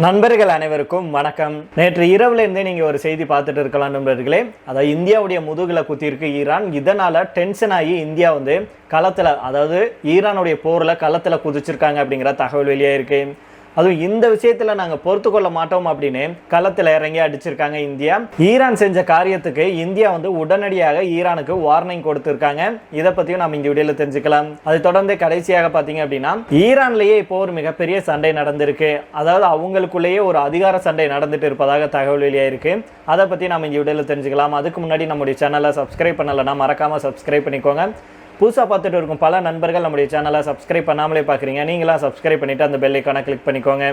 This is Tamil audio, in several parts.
நண்பர்கள் அனைவருக்கும் வணக்கம். நேற்று இரவுல இருந்தே நீங்க ஒரு செய்தி பார்த்துட்டு இருக்கலாம் நண்பர்களே. அதாவது இந்தியாவுடைய முதுகுல குத்திருக்கு ஈரான். இதனால டென்ஷன் ஆகி இந்தியா களத்துல, அதாவது ஈரானுடைய போர்ல களத்துல குதிச்சிருக்காங்க அப்படிங்கிற தகவல் வெளியாயிருக்கு. அதுவும் இந்த விஷயத்துல நாங்க பொறுத்து கொள்ள மாட்டோம் அப்படின்னு களத்துல இறங்கி அடிச்சிருக்காங்க இந்தியா. ஈரான் செஞ்ச காரியத்துக்கு இந்தியா உடனடியாக ஈரானுக்கு வார்னிங் கொடுத்திருக்காங்க. இதை பத்தியும் நம்ம இந்த வீடியோல தெரிஞ்சுக்கலாம். அதை தொடர்ந்து கடைசியாக பாத்தீங்க அப்படின்னா ஈரான்லயே இப்போ ஒரு மிகப்பெரிய சண்டை நடந்திருக்கு. அதாவது அவங்களுக்குள்ளேயே ஒரு அதிகார சண்டை நடந்துட்டு இருப்பதாக தகவல் வெளியாயிருக்கு. அதை பத்தி நம்ம இந்த வீடியோல தெரிஞ்சுக்கலாம். அதுக்கு முன்னாடி நம்முடைய சேனலை சப்ஸ்கிரைப் பண்ணலன்னா மறக்காம சப்ஸ்கிரைப் பண்ணிக்கோங்க. புதுசாக பார்த்துட்டு இருக்கும் பல நண்பர்கள் நம்முடைய சேனலை சப்ஸ்கிரைப் பண்ணாமலே பார்க்குறீங்க. நீங்களாம் சப்ஸ்கிரைப் பண்ணிவிட்டு அந்த பெல் ஐக்கானை கிளிக் பண்ணிக்கோங்க.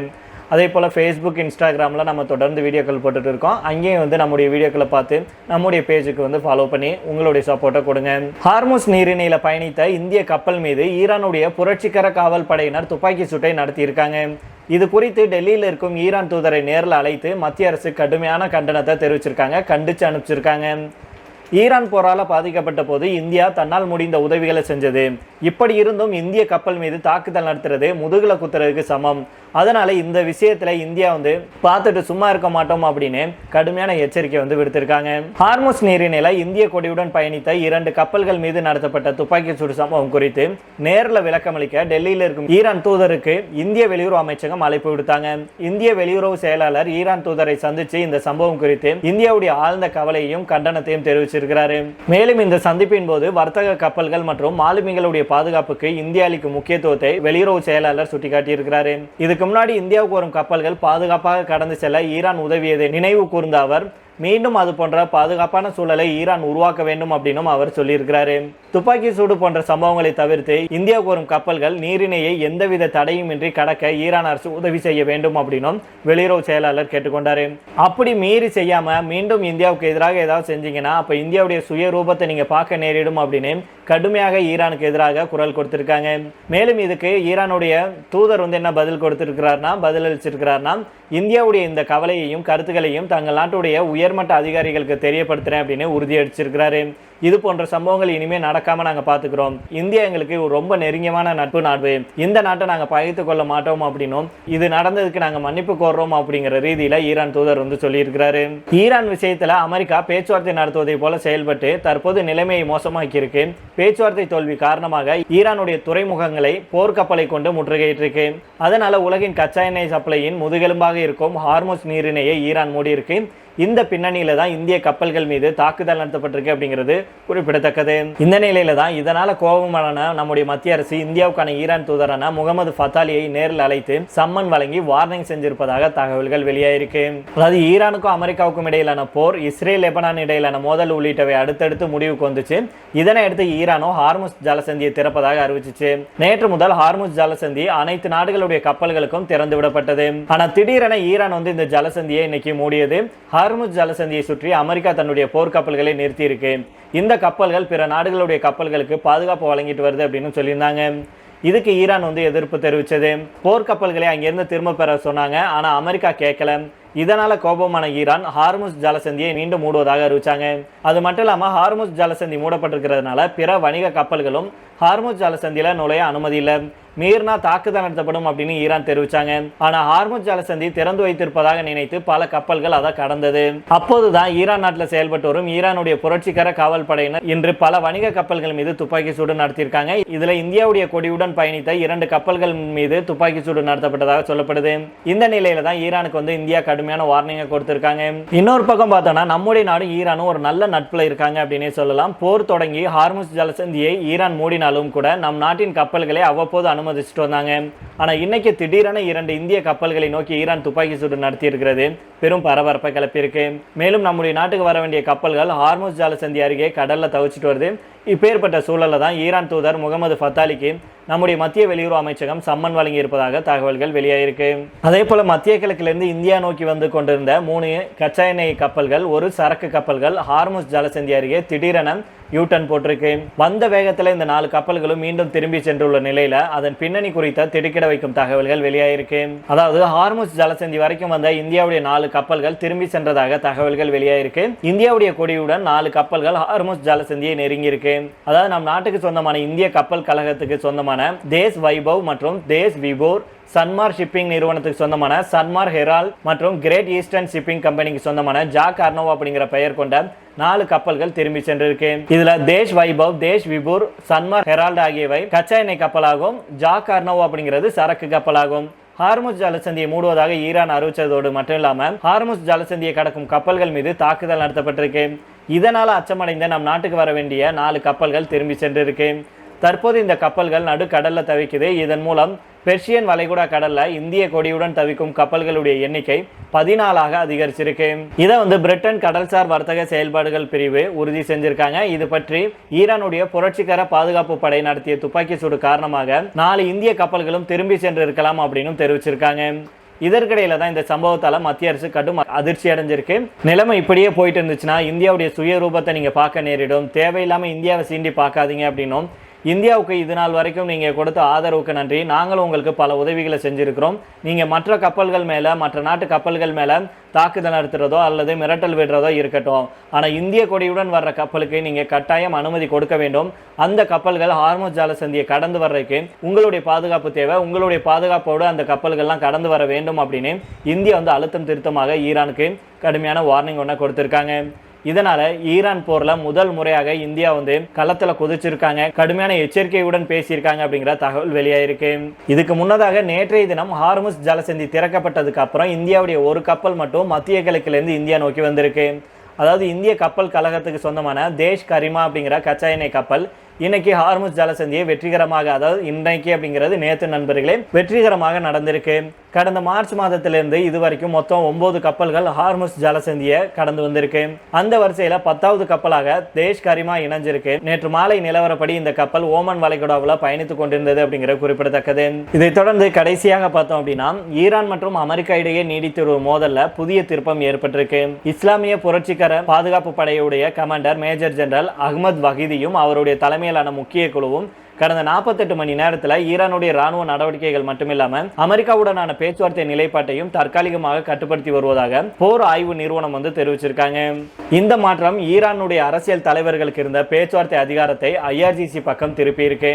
அதே போல் ஃபேஸ்புக், இன்ஸ்டாகிராமில் நம்ம தொடர்ந்து வீடியோக்கள் போட்டுட்டு இருக்கோம். அங்கேயும் நம்முடைய வீடியோக்களை பார்த்து நம்முடைய பேஜுக்கு ஃபாலோ பண்ணி உங்களுடைய சப்போர்ட்டை கொடுங்க. ஹார்முஸ் நீரிணையில் பயணித்த இந்திய கப்பல் மீது ஈரானுடைய புரட்சிகர காவல் படையினர் துப்பாக்கி சூட்டை நடத்தியிருக்காங்க. இது குறித்து டெல்லியில் இருக்கும் ஈரான் தூதரை நேரில் அழைத்து மத்திய அரசு கடுமையான கண்டனத்தை தெரிவிச்சிருக்காங்க, கண்டித்து அனுப்பிச்சிருக்காங்க. ஈரான் போரால பாதிக்கப்பட்ட போது இந்தியா தன்னால் முடிந்த உதவிகளை செஞ்சது. இப்படி இருந்தும் இந்திய கப்பல் மீது தாக்குதல் நடத்துறது முதுகுல குத்துறதுக்கு சமம். அதனால இந்த விஷயத்துல இந்தியா பார்த்துட்டு சும்மா இருக்க மாட்டோம் அப்படின்னு கடுமையான எச்சரிக்கை விடுத்திருக்காங்க. ஹார்முஸ் நீரிணையில இந்திய கொடியுடன் பயணித்த 2 கப்பல்கள் மீது நடத்தப்பட்ட துப்பாக்கி சூடு சம்பவம் குறித்து நேரில் விளக்கமளிக்க டெல்லியில் இருக்கும் ஈரான் தூதருக்கு இந்திய வெளியுறவு அமைச்சகம் அழைப்பு விடுத்தாங்க. இந்திய வெளியுறவு செயலாளர் ஈரான் தூதரை சந்திச்சு இந்த சம்பவம் குறித்து இந்தியாவுடைய ஆழ்ந்த கவலையையும் கண்டனத்தையும் தெரிவிச்சிருக்கிறாரு. மேலும் இந்த சந்திப்பின் போது வர்த்தக கப்பல்கள் மற்றும் மாலுமிகளுடைய பாதுகாப்புக்கு இந்தியா அளிக்கும் முக்கியத்துவத்தை வெளியுறவு செயலாளர் சுட்டிக்காட்டியிருக்கிறாரு. இதுக்கு முன்னாடி இந்தியாவுக்கு வரும் கப்பல்கள் பாதுகாப்பாக கடந்து செல்ல ஈரான் உதவியதை நினைவு கூர்ந்த அவர் மீண்டும் அது போன்ற பாதுகாப்பான சூழலை ஈரான் உருவாக்க வேண்டும் அப்படின்னு அவர் சொல்லியிருக்கிறாரு. துப்பாக்கி சூடு போன்ற சம்பவங்களை தவிர்த்து இந்தியாவுக்கு வரும் கப்பல்கள் நீரிணையை எந்தவித தடையுமின்றி கடக்க ஈரான் அரசு உதவி செய்ய வேண்டும் அப்படின்னும் வெளியுறவு செயலாளர் கேட்டுக்கொண்டாரு. அப்படி மீறி செய்யாம மீண்டும் இந்தியாவுக்கு எதிராக ஏதாவது செஞ்சீங்கன்னா அப்ப இந்தியாவுடைய சுய ரூபத்தை நீங்க பார்க்க நேரிடும் அப்படின்னு கடுமையாக ஈரானுக்கு எதிராக குரல் கொடுத்திருக்காங்க. மேலும் இதுக்கு ஈரானுடைய தூதர் என்ன பதில் பதிலளிச்சிருக்கிறார்னா இந்தியாவுடைய இந்த கவலையையும் கருத்துக்களையும் தங்கள் நாட்டுடைய உயர்மட்ட அதிகாரிகளுக்கு தெரியப்படுத்துறேன் அப்படின்னு உறுதியளிச்சிருக்கிறாரு. இது போன்ற சம்பவங்கள் இனிமே நடக்காம நாங்க பாத்துக்கிறோம். இந்தியா எங்களுக்கு ரொம்ப நெருங்கியமான நட்பு நாடு. இந்த நாட்டை நாங்க பகைத்து கொள்ள மாட்டோம் அப்படின்னும் இது நடந்ததுக்கு நாங்க மன்னிப்பு கோர்றோம் அப்படிங்கிற ரீதியில ஈரான் தூதர் சொல்லியிருக்கிறாரு. ஈரான் விஷயத்துல அமெரிக்கா பேச்சுவார்த்தை நடத்துவதை போல செயல்பட்டு தற்போது நிலைமையை மோசமாக்கி இருக்கு. பேச்சுவார்த்தை தோல்வி காரணமாக ஈரானுடைய துறைமுகங்களை போர்க்கப்பலை கொண்டு முற்றுகையிட்டிருக்கு. அதனால உலகின் கச்சா எண்ணெய் சப்ளையின் முதுகெலும்பாக இருக்கும் ஹார்முஸ் நீரிணையை ஈரான் மூடி இருக்கு. இந்த பின்னணியில தான் இந்திய கப்பல்கள் மீது தாக்குதல் நடத்தப்பட்டிருக்கு அப்படிங்கிறது குறிப்பிடத்தக்கது. இந்த நிலையில தான் இதனால கோபமான நம்முடைய மத்திய அரசு இந்தியாவுக்கான ஈரான் தூதரான முகமது ஃபத்தாலியை நேரில் அழைத்து சம்மன் வழங்கி வார்னிங் செஞ்சிருப்பதாக தகவல்கள் வெளியாயிருக்கு. அதாவது ஈரானுக்கும் அமெரிக்காவுக்கும் இடையிலான போர், இஸ்ரேல் லெபனான் இடையிலான மோதல் உள்ளிட்டவை அடுத்தடுத்து முடிவுக்கு வந்துச்சு. இதனை அடுத்து ஈரானும் ஹார்முஸ் ஜலசந்தியை திறப்பதாக அறிவிச்சிச்சு. நேற்று முதல் ஹார்முஸ் ஜலசந்தி அனைத்து நாடுகளுடைய கப்பல்களுக்கும் திறந்து விடப்பட்டது. ஆனா திடீரென ஈரான் இந்த ஜலசந்தியை இன்னைக்கு மூடியது. ஹார்முஸ் ஜலசந்தியை சுற்றி அமெரிக்கா தன்னுடைய போர்க்கப்பல்களை நிறுத்தி இருக்கு. இந்த கப்பல்கள் பிற நாடுகளுடைய கப்பல்களுக்கு பாதுகாப்பு வழங்கிட்டு வருது அப்படின்னு சொல்லியிருந்தாங்க. இதுக்கு ஈரான் எதிர்ப்பு தெரிவித்தது. போர்க்கப்பல்களை அங்கிருந்து திரும்ப பெற சொன்னாங்க. ஆனா அமெரிக்கா கேட்கல. இதனால கோபமான ஈரான் ஹார்முஸ் ஜலசந்தியை மீண்டும் மூடுவதாக அறிவிச்சாங்க. அது மட்டும் இல்லாம ஹார்முஸ் ஜலசந்தி மூடப்பட்டிருக்கிறதுனால பிற வணிக கப்பல்களும் ஹார்முஸ் ஜலசந்தியில நுழைய அனுமதி இல்லை. மீறினா தாக்குதல் நடத்தப்படும் அப்படின்னு ஈரான் தெரிவிச்சாங்க. ஆனா ஹார்முஸ் ஜலசந்தி திறந்து வைத்திருப்பதாக நினைத்து பல கப்பல்கள் அதை கடந்தது. அப்போதுதான் ஈரான் நாட்டில் செயல்பட்டு வரும் ஈரானுடைய புரட்சிகர காவல் படையினர் இன்று பல வணிக கப்பல்கள் மீது துப்பாக்கி சூடு நடத்தியிருக்காங்க. இதுல இந்தியாவுடைய கொடியுடன் பயணித்த 2 கப்பல்கள் மீது துப்பாக்கி சூடு நடத்தப்பட்டதாக சொல்லப்படுது. இந்த நிலையில தான் ஈரானுக்கு இந்தியா கடுமையான வார்னிங்கை கொடுத்திருக்காங்க. இன்னொரு பக்கம் பார்த்தோம்னா நம்முடைய நாடு ஈரானும் ஒரு நல்ல நட்புல இருக்காங்க அப்படின்னே சொல்லலாம். போர் தொடங்கி ஹார்முஸ் ஜலசந்தியை ஈரான் மூடினாலும் கூட நம் நாட்டின் கப்பல்களை அவ்வப்போது அனுமதிச்சுட்டு வந்தாங்க. ஆனா இன்னைக்கு திடீரென 2 இந்திய கப்பல்களை நோக்கி ஈரான் துப்பாக்கி சூடு நடத்தி இருக்கிறது பெரும் பரபரப்பை கிளப்பியிருக்கு. மேலும் நம்முடைய நாட்டுக்கு வர வேண்டிய கப்பல்கள் ஹார்முஸ் ஜலசந்தி அருகே கடல்ல தவிச்சிட்டு வருது. இப்பேற்பட்ட சூழல்ல தான் ஈரான் தூதர் முகமது ஃபத்தாலிக்கு நம்முடைய மத்திய வெளியுறவு அமைச்சகம் சம்மன் வழங்கி இருப்பதாக தகவல்கள் வெளியாயிருக்கு. அதே போல மத்திய கிழக்கிலிருந்து இந்தியா நோக்கி கொண்டிருந்த 3 கச்சா எண்ணெய் கப்பல்கள், 1 சரக்கு கப்பல்கள் ஹார்முஸ் ஜலசந்தி அருகே திடீரென யூட்டன் போட்டிருக்கு. வந்த வேகத்தில் இந்த 4 கப்பல்களும் மீண்டும் திரும்பி சென்றுள்ள நிலையில அதன் பின்னணி குறித்த திடுக்கிட திடுக்கிட வைக்கும் தகவல்கள் வெளியாயிருக்கு. அதாவது ஹார்முஸ் ஜலசந்தி வரைக்கும் வந்த இந்தியாவுடைய 4 கப்பல்கள் திரும்பி சென்றதாக தகவல்கள் வெளியாயிருக்கு. இந்தியாவுடைய கொடியுடன் 4 கப்பல்கள் ஹார்முஸ் ஜலசந்தியை நெருங்கி இருக்கு. அதாவது நம் நாட்டுக்கு சொந்தமான இந்திய கப்பல் கழகத்துக்கு சொந்தமான தேஸ் வைபவ் மற்றும் தேஸ் விபோர், சன்மார் ஷிப்பிங் நிறுவனத்துக்கு சொந்தமான சன்மார் ஹெரால்ட் மற்றும் கிரேட் ஈஸ்டர்ன் ஷிப்பிங் கம்பெனிக்கு சொந்தமான ஜாக் அர்னவ் அப்படிங்கிற பெயர் கொண்ட 4 கப்பல்கள் திரும்பி சென்றிருக்கு. இதுல தேஷ் வைபவ், தேஷ் விபூர், சன்மார் ஹெரால்ட் ஆகியவை கச்சா எண்ணெய் கப்பலாகும். ஜாக் அர்னவ் அப்படிங்கிறது சரக்கு கப்பலாகும். ஹார்முஸ் ஜலசந்தியை மூடுவதாக ஈரான் அறிவிச்சதோடு மட்டும் இல்லாம ஹார்முஸ் ஜலசந்தியை கடக்கும் கப்பல்கள் மீது தாக்குதல் நடத்தப்பட்டிருக்கு. இதனால அச்சமடைந்த நம் நாட்டுக்கு வர வேண்டிய 4 கப்பல்கள் திரும்பி சென்றிருக்கு. தற்போது இந்த கப்பல்கள் நடுக்கடல்ல தவிக்குது. இதன் மூலம் பெர்ஷியன் வளைகுடா கடல்ல இந்திய கொடியுடன் தவிக்கும் கப்பல்களுடைய எண்ணிக்கை 14ஆக அதிகரிச்சிருக்கு. இதை பிரிட்டன் கடல்சார் வர்த்தக செயல்பாடுகள் பிரிவு உறுதி செஞ்சிருக்காங்க. இது பற்றி ஈரானுடைய புரட்சிகர பாதுகாப்பு படை நடத்திய துப்பாக்கி சூடு காரணமாக 4 இந்திய கப்பல்களும் திரும்பி சென்று இருக்கலாம் அப்படின்னு தெரிவிச்சிருக்காங்க. இதற்கிடையில தான் இந்த சம்பவத்தால மத்திய அரசு கடும் அதிர்ச்சி அடைஞ்சிருக்கு. நிலைமை இப்படியே போயிட்டு இருந்துச்சுன்னா இந்தியாவுடைய சுயரூபத்தை நீங்க பார்க்க நேரிடும். தேவையில்லாம இந்தியாவை சீண்டி பார்க்காதீங்க அப்படின்னும், இந்தியாவுக்கு இது நாள் வரைக்கும் நீங்கள் கொடுத்த ஆதரவுக்கு நன்றி, நாங்களும் உங்களுக்கு பல உதவிகளை செஞ்சுருக்கிறோம். நீங்கள் மற்ற கப்பல்கள் மேலே, மற்ற நாட்டு கப்பல்கள் மேலே தாக்குதல் நடத்துகிறதோ அல்லது மிரட்டல் விடுறதோ இருக்கட்டும், ஆனால் இந்திய கொடியுடன் வர்ற கப்பலுக்கு நீங்கள் கட்டாயம் அனுமதி கொடுக்க வேண்டும். அந்த கப்பல்கள் ஹார்முஸ் ஜலசந்தியை கடந்து வர்றதுக்கு உங்களுடைய பாதுகாப்பு தேவை. உங்களுடைய பாதுகாப்போடு அந்த கப்பல்கள்லாம் கடந்து வர வேண்டும் அப்படின்னு இந்தியா அழுத்தம் திருத்தமாக ஈரானுக்கு கடுமையான வார்னிங் ஒன்று கொடுத்துருக்காங்க. இதனால ஈரான் போர்ல முதல் முறையாக இந்தியா களத்துல குதிச்சிருக்காங்க. கடுமையான எச்சரிக்கையுடன் பேசியிருக்காங்க அப்படிங்கிற தகவல் வெளியாயிருக்கு. இதுக்கு முன்னதாக நேற்றைய தினம் ஹார்முஸ் ஜலசந்தி திறக்கப்பட்டதுக்கு அப்புறம் இந்தியாவுடைய ஒரு கப்பல் மட்டும் மத்திய கிழக்குல இருந்து இந்தியா நோக்கி வந்திருக்கு. அதாவது இந்திய கப்பல் கழகத்துக்கு சொந்தமான தேஷ் கரிமா அப்படிங்கிற கச்சா எண்ணெய் கப்பல் இன்னைக்கு ஹார்முஸ் ஜலசந்தியை வெற்றிகரமாக, அதாவது இன்னைக்கு அப்படிங்கிறது நேற்று நண்பர்களே, வெற்றிகரமாக நடந்திருக்கு. கடந்த மார்ச் மாதத்திலிருந்து இதுவரைக்கும் மொத்தம் 9 கப்பல்கள் ஹார்முஸ் ஜலசந்தியை கடந்து வந்திருக்கு. அந்த வரிசையில 10வது கப்பலாக தேஷ் கரிமா இணைஞ்சிருக்கு. நேற்று மாலை நிலவரப்படி இந்த கப்பல் ஓமன் வளைகுடாவில் பயணித்துக் கொண்டிருந்தது அப்படிங்கிற குறிப்பிடத்தக்கது. இதைத் தொடர்ந்து கடைசியாக பார்த்தோம் அப்படின்னா ஈரான் மற்றும் அமெரிக்கா இடையே நீடித்து வரும் மோதல்ல புதிய திருப்பம் ஏற்பட்டிருக்கு. இஸ்லாமிய புரட்சிகர பாதுகாப்பு படையுடைய கமாண்டர் மேஜர் ஜெனரல் அகமது வஹீதியும் அவருடைய தலைமையிலான முக்கிய குழுவும் கடந்த 48 மணி நேரத்தில் ஈரானுடைய ராணுவ நடவடிக்கைகள் மட்டுமில்லாமல் அமெரிக்காவுடனான பேச்சுவார்த்தை நிலைப்பாட்டையும் தற்காலிகமாக கட்டுப்படுத்தி வருவதாக போர் ஆய்வு நிறுவனம் தெரிவிச்சிருக்காங்க. இந்த மாற்றம் ஈரானுடைய அரசியல் தலைவர்களுக்கு இருந்த பேச்சுவார்த்தை அதிகாரத்தை IRGC பக்கம் திருப்பி இருக்கு.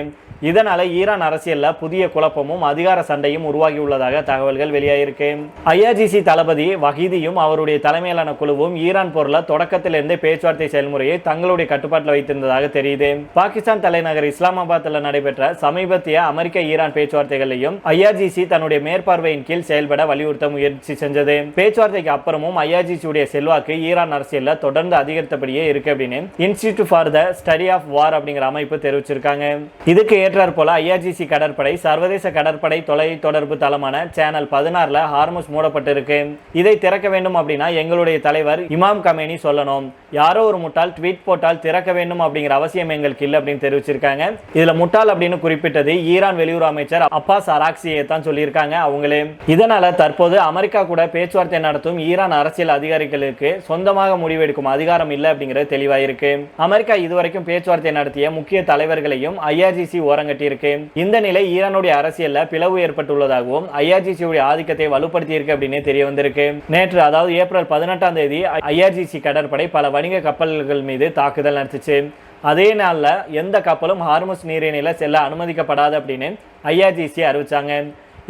இதனால ஈரான் அரசியல்ல புதிய குழப்பமும் அதிகார சண்டையும் உருவாகி உள்ளதாக தகவல்கள் வெளியாயிருக்கு. IRGC தளபதி வஹீதியும் அவருடைய தலைமையிலான குழுவும் ஈரான் போர்ல தொடக்கத்திலிருந்தே பேச்சுவார்த்தை செயல்முறையை தங்களுடைய கட்டுப்பாட்டில் வைத்திருந்ததாக தெரியுது. பாகிஸ்தான் தலைநகர் இஸ்லாமாபாத்தில் நடைபெற்ற சமீபத்திய அமெரிக்க ஈரான் பேச்சுவார்த்தைகளையும் IRGC தன்னுடைய மேற்பார்வையின் கீழ் செயல்பட வலியுறுத்த முயற்சி செஞ்சது. பேச்சுவார்த்தைக்கு அப்புறமும் IRGC உடைய செல்வாக்கு ஈரான் அரசியல்ல தொடர்ந்து அதிகரித்தபடியே இருக்கு அப்படின்னு institute for the study of war அப்படிங்கிற அமைப்பு தெரிவிச்சிருக்காங்க. இதுக்கு ஏற்றார் போல IRGC கடற்படை சர்வதேச கடற்படை தொலை தொடர்பு தளமான சேனல் 16ல ஹார்முஸ் மூடப்பட்டிருக்கு. இதை திறக்க வேண்டும் அப்படின்னா எங்களுடைய தலைவர் இமாம் கமேனி சொல்லணும். யாரோ ஒரு முட்டாள் ட்வீட் போட்டால் திறக்க வேண்டும் அப்படிங்கிற அவசியம் எங்களுக்கு இல்லை அப்படின்னு தெரிவிச்சிருக்காங்க. இதுல முட்டாள் அப்படின்னு குறிப்பிட்டது ஈரான் வெளியுறவு அமைச்சர் அப்பாஸ் அராக்சியை தான் சொல்லியிருக்காங்க அவங்களே. இதனால தற்போது அமெரிக்கா கூட பேச்சுவார்த்தை நடத்தும் ஈரான் அரசியல் அதிகாரிகளுக்கு சொந்தமாக முடிவெடுக்கும் அதிகாரம் இல்லை அப்படிங்கிறது தெளிவாயிருக்கு. அமெரிக்கா இதுவரைக்கும் பேச்சுவார்த்தை நடத்திய முக்கிய தலைவர்களையும் IRGC ஓரங்கட்டியிருக்கு. இந்த நிலை ஈரானுடைய அரசியல்ல பிளவு ஏற்பட்டுள்ளதாகவும் IRGC உடைய ஆதிக்கத்தை வலுப்படுத்தி இருக்கு அப்படின்னு தெரிய வந்திருக்கு. நேற்று, அதாவது ஏப்ரல் 18ஆம் தேதி IRGC கடற்படை பல வணிக கப்பல்கள் மீது தாக்குதல் நடத்துச்சு. அதே நாளில் எந்த கப்பலும் ஹார்முஸ் நீரிணையில் செல்ல அனுமதிக்கப்படாது அப்படின்னு IRGC அறிவிச்சாங்க.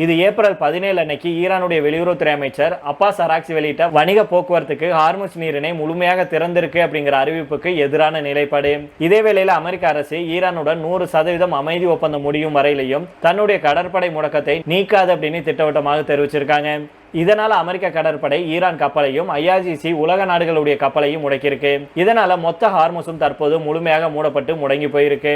இது ஏப்ரல் 17 அன்னைக்கு ஈரானுடைய வெளியுறவுத்துறை அமைச்சர் அப்பாஸ் அராக்சி வெளியிட்ட வணிக போக்குவரத்துக்கு ஹார்முஸ் நீரிணை முழுமையாக திறந்திருக்கு அப்படிங்கிற அறிவிப்புக்கு எதிரான நிலைப்பாடு. இதே வேளையில் அமெரிக்க அரசு ஈரானுடன் 100% அமைதி ஒப்பந்தம் முடியும் வரையிலையும் தன்னுடைய கடற்படை முடக்கத்தை நீக்காது அப்படின்னு திட்டவட்டமாக தெரிவிச்சிருக்காங்க. இதனால அமெரிக்க கடற்படை ஈரான் கப்பலையும் IRGC உலக நாடுகளுடைய கப்பலையும் முடக்கியிருக்கு. இதனால மொத்த ஹார்முஸும் தற்போது முழுமையாக மூடப்பட்டு முடங்கி போயிருக்கு.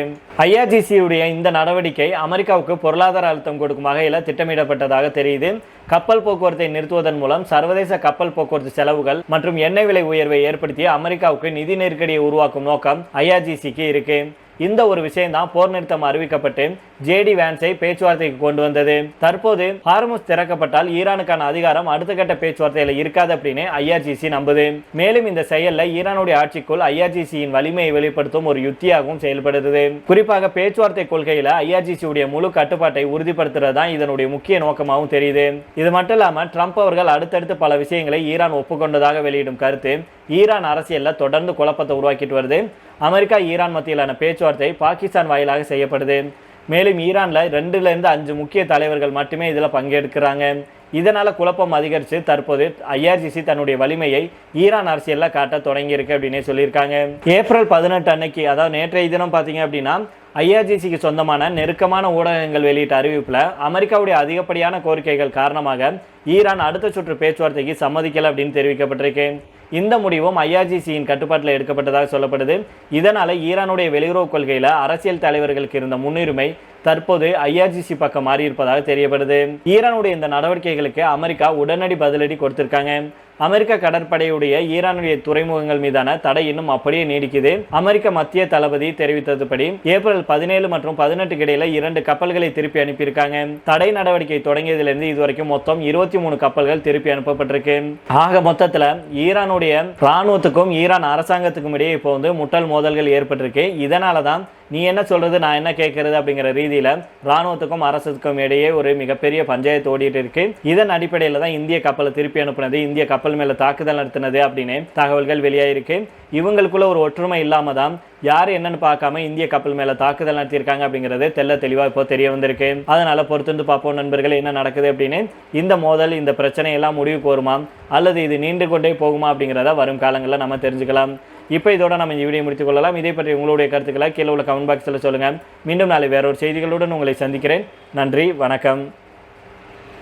IRGC உடைய இந்த நடவடிக்கை அமெரிக்காவுக்கு பொருளாதார அழுத்தம் கொடுக்கும் வகையில் திட்டமிடப்பட்டதாக தெரியுது. கப்பல் போக்குவரத்தை நிறுத்துவதன் மூலம் சர்வதேச கப்பல் போக்குவரத்து செலவுகள் மற்றும் எண்ணெய் விலை உயர்வை ஏற்படுத்தி அமெரிக்காவுக்கு நிதி நெருக்கடியை உருவாக்கும் நோக்கம் ஐஆர்ஜிசிக்கு இருக்கு. இந்த ஒரு விஷயம் தான் போர் நிறுத்தம் அறிவிக்கப்பட்டு ஜேடி வான்ஸை பேச்சுவார்த்தைக்கு கொண்டு வந்தது. தற்போது ஹார்முஸ் திறக்கப்பட்டால் ஈரானுக்கான அதிகாரம் அடுத்த கட்ட பேச்சுவார்த்தையில இருக்காது அப்படின்னு ஐஆர்ஜிசி நம்புது. மேலும் இந்த செயல்ல ஈரானுடைய ஆட்சிக்குள் ஐஆர்ஜிசியின் வலிமையை வெளிப்படுத்தும் ஒரு யுத்தியாகவும் செயல்படுகிறது. குறிப்பாக பேச்சுவார்த்தை கொள்கையில ஐஆர்ஜிசி உடைய முழு கட்டுப்பாட்டை உறுதிப்படுத்துறது தான் இதனுடைய முக்கிய நோக்கமாகவும் தெரியுது. இது மட்டும் இல்லாம ட்ரம்ப் அவர்கள் அடுத்தடுத்து பல விஷயங்களை ஈரான் ஒப்புக்கொண்டதாக வெளியிடும் கருத்து ஈரான் அரசியல்ல தொடர்ந்து குழப்பத்தை உருவாக்கிட்டு வருது. அமெரிக்கா ஈரான் மத்தியிலான பேச்சுவார்த்தை பாகிஸ்தான் வாயிலாக செய்யப்படுது. மேலும் ஈரான்ல 2-5 முக்கிய தலைவர்கள் மட்டுமே இதுல பங்கெடுக்கிறாங்க. இதனால குழப்பம் அதிகரித்து தற்போது ஐஆர்ஜிசி தன்னுடைய வலிமையை ஈரான் அரசியல்ல காட்ட தொடங்கி இருக்கு அப்படின்னு சொல்லியிருக்காங்க. ஏப்ரல் 18 அன்னைக்கு, அதாவது நேற்றைய தினம் பாத்தீங்க அப்படின்னா, ஐஆர்ஜிசிக்கு சொந்தமான நெருக்கமான ஊடகங்கள் வெளியிட்ட அறிவிப்புல அமெரிக்காவுடைய அதிகப்படியான கோரிக்கைகள் காரணமாக ஈரான் அடுத்த சுற்று பேச்சுவார்த்தைக்கு சம்மதிக்கல அப்படின்னு தெரிவிக்கப்பட்டிருக்கு. இந்த முடிவும் ஐஆர்ஜிசியின் கட்டுப்பாட்டில் எடுக்கப்பட்டதாக சொல்லப்படுது. இதனால ஈரானுடைய வெளியுறவு கொள்கையில அரசியல் தலைவர்களுக்கு இருந்த முன்னுரிமை தற்போது ஐஆர்ஜிசி பக்கம் மாறி இருப்பதாக தெரியப்படுது. ஈரானுடைய இந்த நடவடிக்கைகளுக்கு அமெரிக்கா உடனடி பதிலடி கொடுத்திருக்காங்க. அமெரிக்க கடற்படையுடைய ஈரானுடைய துறைமுகங்கள் மீதான தடை இன்னும் அப்படியே நீடிக்குது. அமெரிக்க மத்திய தளபதி தெரிவித்ததுபடி ஏப்ரல் 17 மற்றும் 18 இடையில 2 கப்பல்களை திருப்பி அனுப்பியிருக்காங்க. தடை நடவடிக்கை தொடங்கியதிலிருந்து இதுவரைக்கும் மொத்தம் 23 கப்பல்கள் திருப்பி அனுப்பப்பட்டிருக்கு. ஆக மொத்தத்துல ஈரானுடைய ராணுவத்துக்கும் ஈரான் அரசாங்கத்துக்கும் இடையே இப்போ முட்டல் மோதல்கள் ஏற்பட்டிருக்கு. இதனாலதான் நீ என்ன சொல்றது நான் என்ன கேட்கறது அப்படிங்கிற ரீதியில ராணுவத்துக்கும் அரசுக்கும் இடையே ஒரு மிகப்பெரிய பஞ்சாயத்து ஓடிட்டு இருக்கு. இதன் அடிப்படையில தான் இந்திய கப்பலை திருப்பி அனுப்புனது, இந்திய கப்பல் மேல தாக்குதல் நடத்தினது அப்படின்னு தகவல்கள் வெளியாயிருக்கு. இவங்களுக்குள்ள ஒரு ஒற்றுமை இல்லாம தான் யார் என்னன்னு பார்க்காம இந்திய கப்பல் மேல தாக்குதல் நடத்தியிருக்காங்க அப்படிங்கிறது தெல்ல தெளிவா இப்போ தெரிய வந்திருக்கு. அதனால பொறுத்திருந்து பார்ப்போம் நண்பர்கள், என்ன நடக்குது அப்படின்னு. இந்த மோதல், இந்த பிரச்சனை எல்லாம் முடிவுக்கு வருமா அல்லது இது நீண்டு கொண்டே போகுமா அப்படிங்கிறத வரும் காலங்களில் நம்ம தெரிஞ்சுக்கலாம். இப்போ இதோட நம்ம இந்த வீடியோ முடித்துக் கொள்ளலாம். இதை பற்றி உங்களுடைய கருத்துக்களை கீழே உள்ள கமெண்ட் பாக்ஸில் சொல்லுங்கள். மீண்டும் நாளை வேறொரு செய்திகளுடன் உங்களை சந்திக்கிறேன். நன்றி, வணக்கம்.